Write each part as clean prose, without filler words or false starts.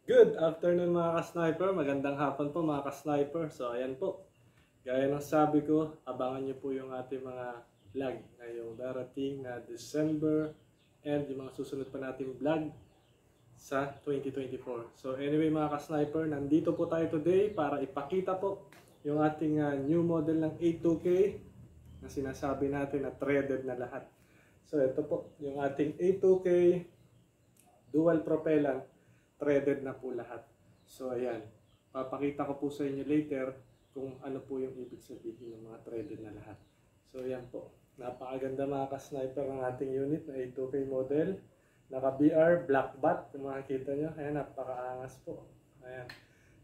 Good afternoon mga ka-sniper, magandang hapon po mga ka-sniper. So ayan po, gaya ng sabi ko, abangan nyo po yung ating mga vlog ngayong darating na December and yung mga susunod pa nating vlog sa 2024. So anyway mga ka-sniper, nandito po tayo today para ipakita po yung ating new model ng A2K na sinasabi natin na threaded na lahat. So ito po, yung ating A2K dual propellant, threaded na po lahat. So ayan, papakita ko po sa inyo later kung ano po yung ibig sabihin ng mga threaded na lahat. So ayan po, napakaganda mga ka-sniper ng ating unit na A2K model. Naka BR, black bat, kung makikita nyo, ayan, napakaangas po. Ayan.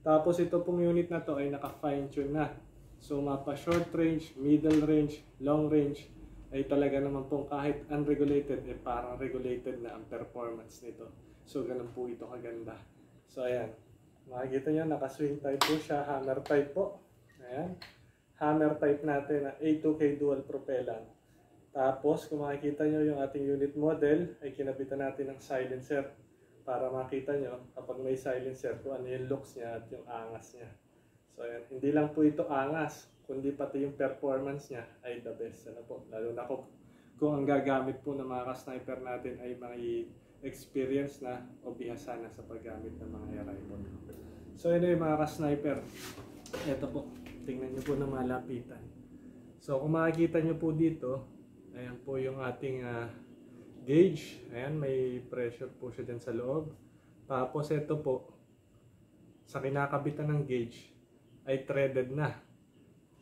Tapos ito pong unit na to ay naka fine tune na. So mapa short range, middle range, long range, ay talaga naman pong kahit unregulated, parang regulated na ang performance nito. So ganun po ito kaganda. So ayan, makikita nyo, naka-swing type po siya, hammer type po. Ayan, hammer type natin na A2K dual propellant. Tapos kung makikita nyo yung ating unit model, ay kinabitan natin ng silencer para makita nyo kapag may silencer kung ano yung looks niya at yung angas niya. So ayan, hindi lang po ito angas, kundi pati yung performance niya ay the best. Ano po, lalo na kung ang gagamit po ng mga ka-sniper natin ay may experience na o bihasa na sa paggamit ng mga air rifle. So anyway mga ka-sniper, ito po, tingnan nyo po na malapitan. So kung makikita nyo po dito, ayan po yung ating gauge. Ayan, may pressure po siya dyan sa loob. Tapos ito po, sa kinakabitan ng gauge, ay threaded na.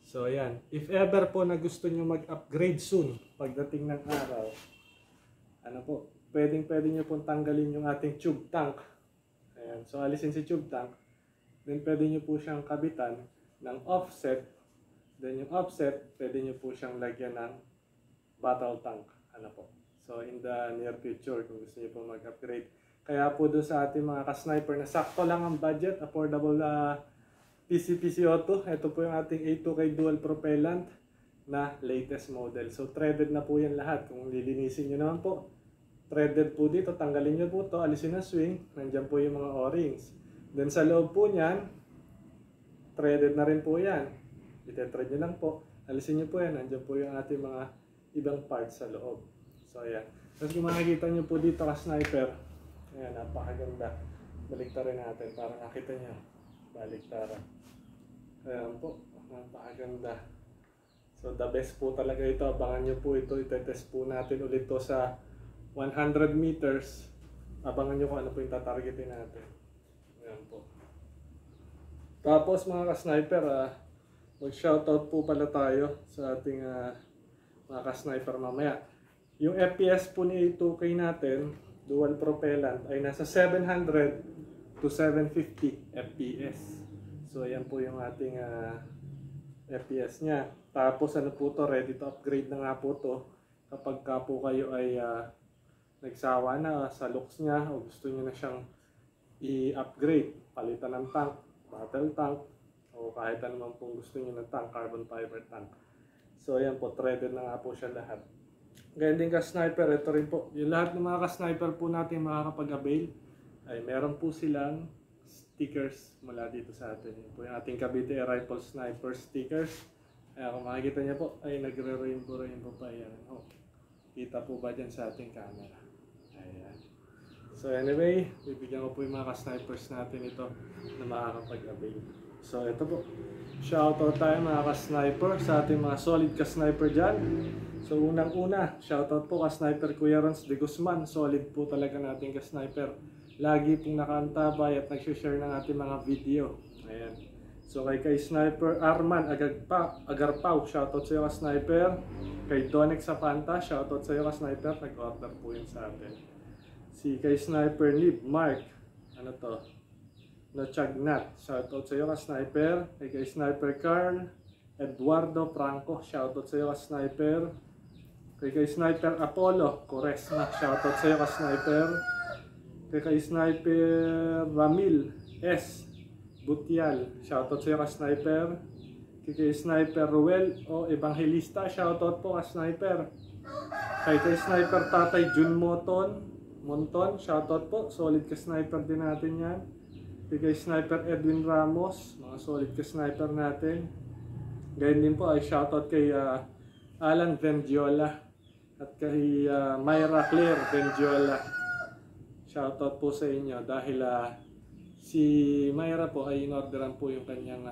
So ayan, if ever po na gusto nyo mag-upgrade soon, pagdating ng araw, ano po, pwede nyo pong tanggalin yung ating tube tank. Ayan, so alisin si tube tank. Then pwede nyo po siyang kabitan ng offset. Then yung offset, pwede nyo po siyang lagyan ng battle tank. Ano po. So in the near future, kung gusto nyo po mag-upgrade. Kaya po doon sa ating mga ka-sniper na sakto lang ang budget, affordable PCPCO2. Ito po yung ating A2K dual propellant na latest model. So threaded na po yan lahat. Kung lilinisin nyo naman po, threaded po dito, tanggalin nyo po to, alisin na swing, nandyan po yung mga o-rings. Then sa loob po nyan, threaded na rin po yan. Ite-thread nyo lang po, alisin nyo po yan, nandyan po yung ating mga ibang parts sa loob. So ayan. Tapos kung makikita nyo po dito ka-sniper, ayan, napakaganda. Baliktarin natin para nakita nyo. Baliktaran. Ayan po, napakaganda. So the best po talaga ito, abangan nyo po ito, itetest po natin ulit to sa 100 meters, abangan nyo kung ano po yung tatargetin natin. Ayan po. Tapos mga ka-sniper, mag-shoutout po pala tayo sa ating mga ka-sniper mamaya. Yung FPS po ni A2K natin, dual propellant, ay nasa 700 to 750 FPS. So ayan po yung ating FPS nya. Tapos ano po to, ready to upgrade na nga po to kapag ka po kayo ay nagsawa na sa looks niya o gusto niyo na siyang i-upgrade, palitan ng tank, battle tank, o kahit ano man pong gusto niyo ng tank, carbon fiber tank. So ayan po, threaded na nga po siya lahat. Ganyan din ka-sniper, ito rin po. Yung lahat ng mga ka-sniper po natin makakapag-avail ay meron po silang stickers mula dito sa atin. Yun po yung ating Cavite Air Rifle Sniper stickers. Kaya kung makikita niyo po, ay nagre-rainbow pa yan. Oh, kita po ba dyan sa ating camera? Ayan. So anyway, bibigyan ko po yung mga ka-snipers natin ito na makakapag-avail. So ito po, shoutout tayo mga ka-sniper sa ating mga solid ka-sniper dyan. So unang-una, shoutout po ka-sniper Kuya Rons de Guzman. Solid po talaga nating ka-sniper. Lagi pong nakaantabay at nag-share ng ating mga video. Ayan. So kay Sniper Arman Agarpao, shoutout sa iyo ka-sniper. Kay Donex Sapanta, shoutout sa iyo ka-sniper. Nag-order po yun sa atin. Si kay Sniper Nib Mark, ano to? Nochagnat, shoutout sa iyo ka-sniper. Kay Sniper Carl Eduardo Franco, shoutout sa iyo ka-sniper. Kay Sniper Apollo Coresma, shoutout sa iyo ka-sniper. Kay Sniper Ramil S Butial, shoutout sa iyo ka-sniper. Kay Sniper Ruel o Evangelista, shoutout po ka-sniper. Kay Sniper Tatay Jun Monton, shoutout po, solid ka-sniper din natin yan. kay Sniper Edwin Ramos, mga solid ka sniper natin. Ganyan din po ay shoutout kay Alan Vendiola at kay Myra Claire Vendiola. Shoutout po sa inyo dahil si Myra po ay inorderan po yung kanyang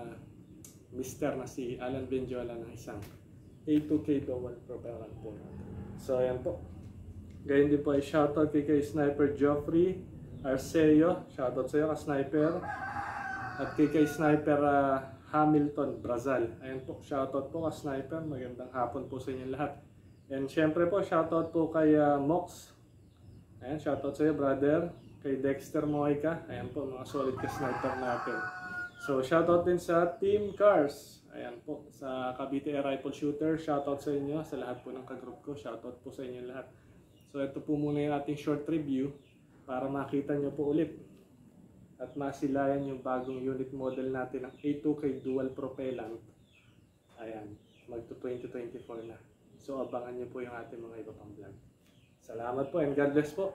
mister na si Alan Vendiola ng isang A2K dual propellant po natin. So ayan po. Ganyan din po ay shoutout kay Sniper Geoffrey Arceo. Shoutout sa iyo ka Sniper. At kay Sniper Hamilton Brazal. Ayan po, shoutout po ka Sniper. Magandang hapon po sa inyo lahat. And syempre po, shoutout po kay Mox. Ayan, shoutout sa iyo brother. Kay Dexter Moica. Ayan po, mga solid ka Sniper natin. So shoutout din sa Team Cars. Ayan po, sa Cavite Air Rifle Shooter. Shoutout sa inyo, sa lahat po ng kagroup ko. Shoutout po sa inyo lahat. So ito po muna yung ating short review para makita nyo po ulit at masilayan yung bagong unit model natin ng A2K dual propellant. Ayan, magto 2024 na. So abangan nyo po yung ating mga iba pang vlog. Salamat po and God bless po.